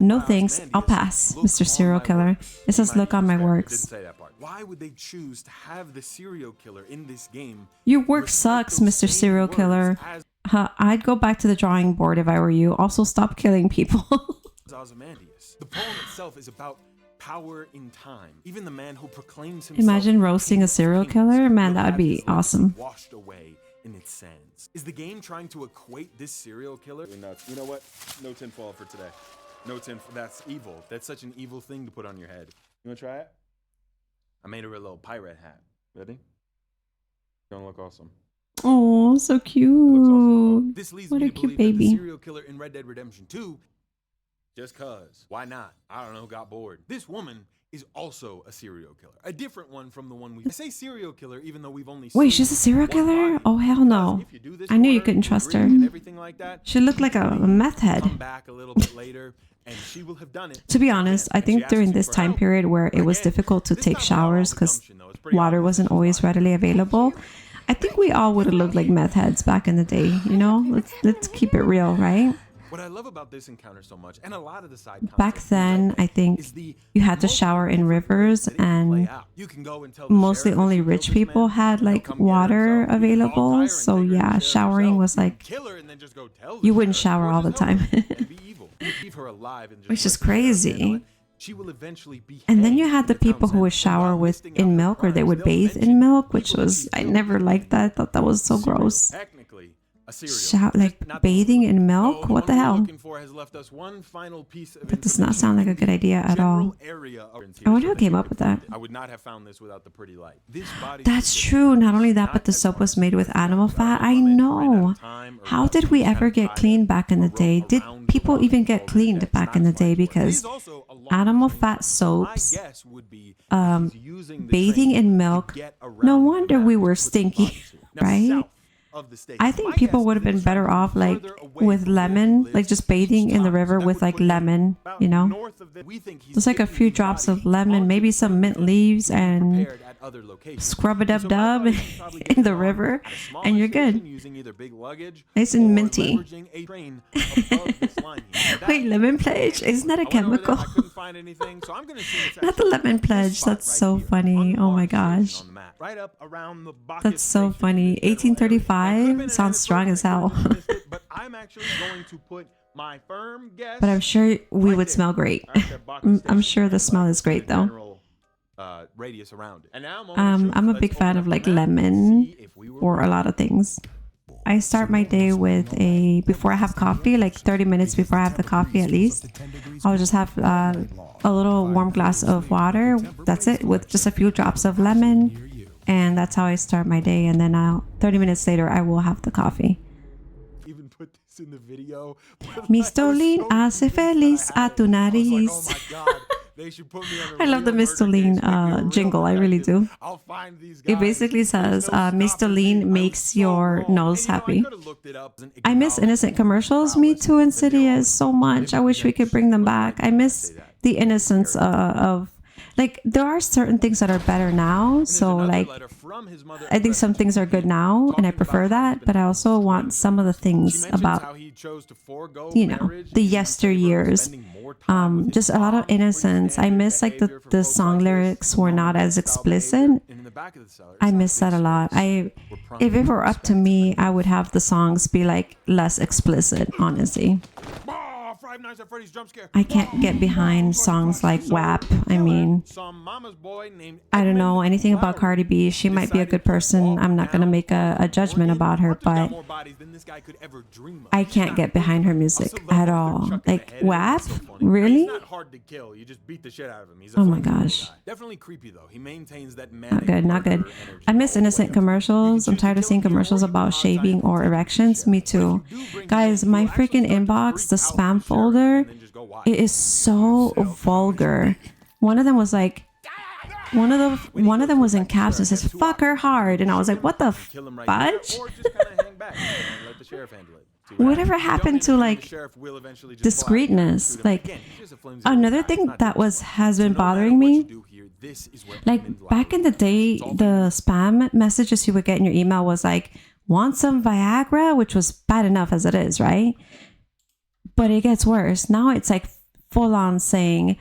No thanks, I'll pass, Mr. Serial Killer. It says look on my works. Why would they choose to have the serial killer in this game? Your work sucks, Mr. Serial Killer. I'd go back to the drawing board if I were you. Also, stop killing people. Ozymandias. The poem itself is about power in time. Even the man who proclaims himself. Imagine roasting a serial killer. Man, that would be awesome. Washed away in its sands. Is the game trying to equate this serial killer? You know what? No tinfoil for today. No tinfoil. That's evil. That's such an evil thing to put on your head. You wanna try it? I made her a little pirate hat. Ready? Gonna look awesome. Oh, so cute. Awesome. This leads what me a to cute believe baby. That the serial killer in Red Dead Redemption 2, just cause. Why not? I don't know, got bored. This woman is also a serial killer. A different one from the one we... I say serial killer even though we've only Wait, she's a serial killer? Oh, hell no. I knew you couldn't trust her. Like that, she looked like a meth head. Come back a little bit later, and she will have done it. To be honest, I think during this time period where it was difficult to take showers because water wasn't always readily available, I think we all would have looked like meth heads back in the day, you know? Let's keep it real, right? What I love about this encounter so much, and a lot of the side back then, I think you had to shower in rivers, and mostly only rich people had like water available. So yeah, showering was like, you wouldn't shower all the time, which is crazy. And then you had the people who would shower in milk, or they would bathe in milk, which was, I never liked that. I thought that was so gross. Like bathing in milk? What the hell? That does not sound like a good idea at all. I wonder who came up with that. I would not have found this without the pretty light. That's true. Not only that, but the soap was made with animal fat. I know. How did we ever get clean back in the day? Did people even get cleaned back in the day? Because animal fat soaps, bathing in milk, no wonder we were stinky, right? I think people would have been better off like with lemon, like just bathing in the river with like lemon, you know, just like a few drops of lemon, maybe some mint leaves, and scrub a dub dub in the river, and you're good. Nice and minty. Wait, lemon pledge? Isn't that a chemical? Not the lemon pledge. That's so funny. Oh my gosh. That's so funny. 1835 sounds strong as hell. But I'm sure we would smell great. I'm sure the smell is great though. I'm a big fan of like lemon or a lot of things. I start my day with before I have coffee, like 30 minutes before I have the coffee at least, I'll just have a little warm glass of water. That's it, with just a few drops of lemon. And that's how I start my day. And then 30 minutes later, I will have the coffee. Even put this in the video. Mistolin hace feliz a tu nariz. Oh my God. I love the Mistolin jingle. I really do. It basically says, Mistolin makes your nose happy. I miss innocent commercials. Me too, Insidious, so much. I wish we could bring them back. I miss the innocence of... Like, there are certain things that are better now. So, like, I think some things are good now, and I prefer that. But I also want some of the things about, you know, the yesteryears. Just a lot of innocence. I miss, like, the song lyrics were not as explicit. I miss that a lot. If it were up to me, I would have the songs be, like, less explicit, honestly. I can't get behind songs like WAP. I mean, I don't know anything about Cardi B. She might be a good person. I'm not going to make a judgment about her, but I can't get behind her music at all. Like, WAP? Really? Oh my gosh. Definitely creepy though. He maintains that not good, not good. I miss innocent commercials. I'm tired of seeing commercials about shaving or erections. Me too. Guys, my freaking inbox, the spam folder, it is so vulgar. One of them was like, one of them was in caps and says, "Fuck her hard," and I was like, "What the fudge?" Whatever happened to like discreetness? Like, another thing that has been bothering me, like back in the day, the spam messages you would get in your email was like, "Want some Viagra?" which was bad enough as it is, right? But it gets worse. Now it's like full on saying,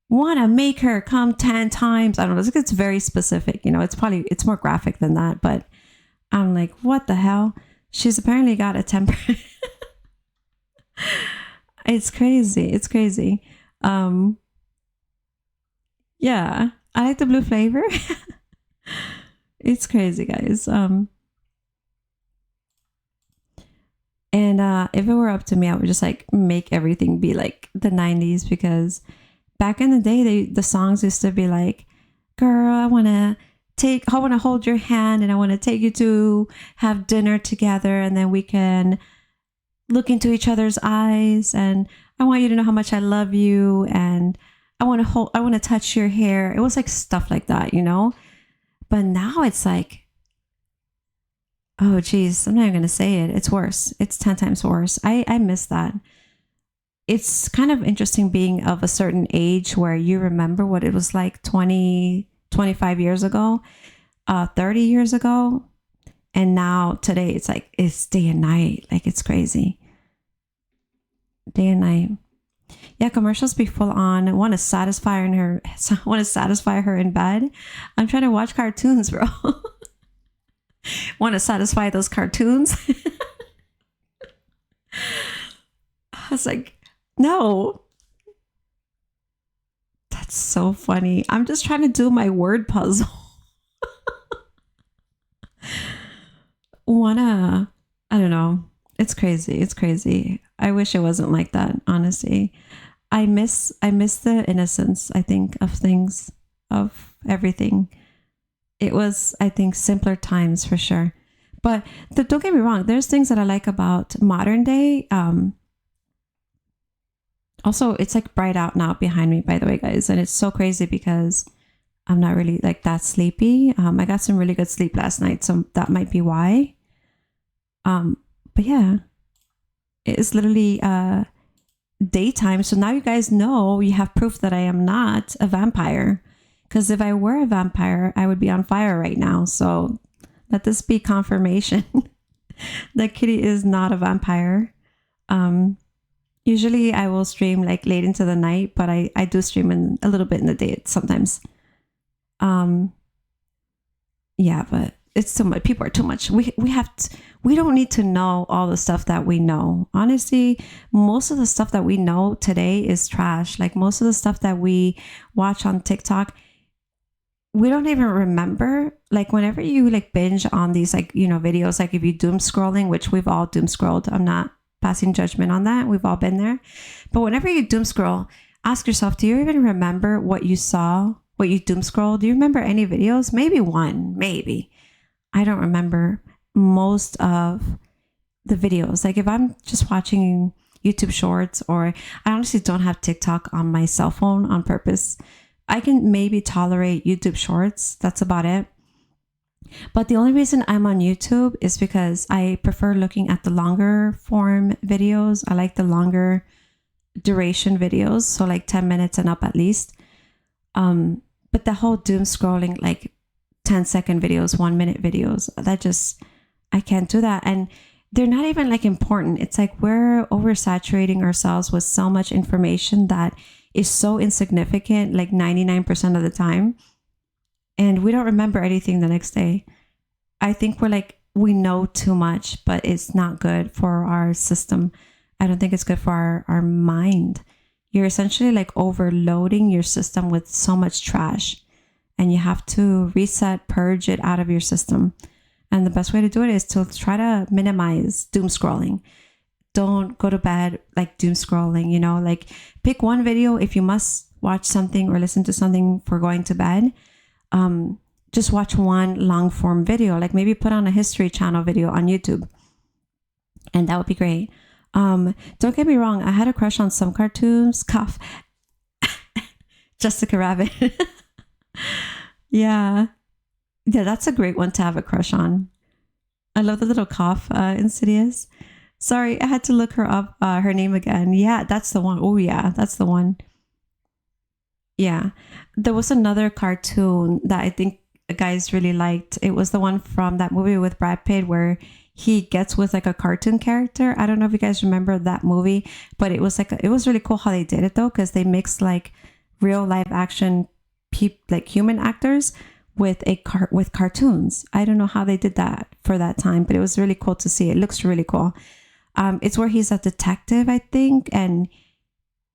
want to make her come 10 times. I don't know. It's very specific. You know, it's more graphic than that. But I'm like, what the hell? She's apparently got a temper. It's crazy. It's crazy. Yeah, I like the blue flavor. It's crazy, guys. And if it were up to me, I would just like make everything be like the 90s, because back in the day, the songs used to be like, girl, I want to hold your hand and I want to take you to have dinner together, and then we can look into each other's eyes, and I want you to know how much I love you, and I want to touch your hair. It was like stuff like that, you know? But now it's like, oh geez, I'm not even going to say it. It's worse. It's 10 times worse. I miss that. It's kind of interesting being of a certain age where you remember what it was like 20, 25 years ago, 30 years ago. And now today it's like, it's day and night. Like, it's crazy. Day and night. Yeah, commercials be full on. Want to satisfy her in bed. I'm trying to watch cartoons, bro. Want to satisfy those cartoons? I was like, no. That's so funny. I'm just trying to do my word puzzle. I don't know. It's crazy. It's crazy. I wish it wasn't like that, honestly. I miss the innocence, I think, of things, of everything. It was, I think, simpler times for sure. But don't get me wrong, there's things that I like about modern day. Also, it's like bright out now behind me, by the way, guys. And it's so crazy because I'm not really like that sleepy. I got some really good sleep last night, so that might be why. But yeah, it's literally daytime. So now you guys know, you have proof that I am not a vampire. Because if I were a vampire, I would be on fire right now. So let this be confirmation that Kitty is not a vampire. Usually I will stream like late into the night, but I do stream a little bit in the day sometimes. Yeah, but it's too much. People are too much. We don't need to know all the stuff that we know. Honestly, most of the stuff that we know today is trash. Like most of the stuff that we watch on TikTok, we don't even remember. Like whenever you like binge on these like, you know, videos, like if you doom scrolling, which we've all doom scrolled. I'm not passing judgment on that. We've all been there. But whenever you doom scroll, ask yourself, do you even remember what you saw, what you doom scrolled? Do you remember any videos? Maybe one, maybe. I don't remember most of the videos. Like if I'm just watching YouTube shorts, or I honestly don't have TikTok on my cell phone on purpose, I can maybe tolerate YouTube shorts. That's about it. But the only reason I'm on YouTube is because I prefer looking at the longer form videos. I like the longer duration videos. So like 10 minutes and up at least. But the whole doom scrolling, like 10-second videos, 1-minute videos, I can't do that. And they're not even like important. It's like we're oversaturating ourselves with so much information that is so insignificant, like 99% of the time. And we don't remember anything the next day. I think we know too much, but it's not good for our system. I don't think it's good for our mind. You're essentially like overloading your system with so much trash, and you have to reset, purge it out of your system. And the best way to do it is to try to minimize doom scrolling. Don't go to bed like doom scrolling, you know, like pick one video. If you must watch something or listen to something for going to bed, just watch one long form video, like maybe put on a History Channel video on YouTube, and that would be great. Don't get me wrong, I had a crush on some cartoons. Cough. Jessica Rabbit. Yeah, that's a great one to have a crush on. I love the little cough, Insidious. Sorry, I had to look her up, her name again. Yeah, that's the one. Oh yeah, that's the one. Yeah, there was another cartoon that I think guys really liked. It was the one from that movie with Brad Pitt where he gets with like a cartoon character. I don't know if you guys remember that movie, but it was like it was really cool how they did it though, because they mixed like real live action like human actors with with cartoons. I don't know how they did that for that time, but it was really cool to see. It looks really cool. It's where he's a detective, I think, and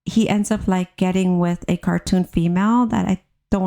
he ends up like getting with a cartoon female that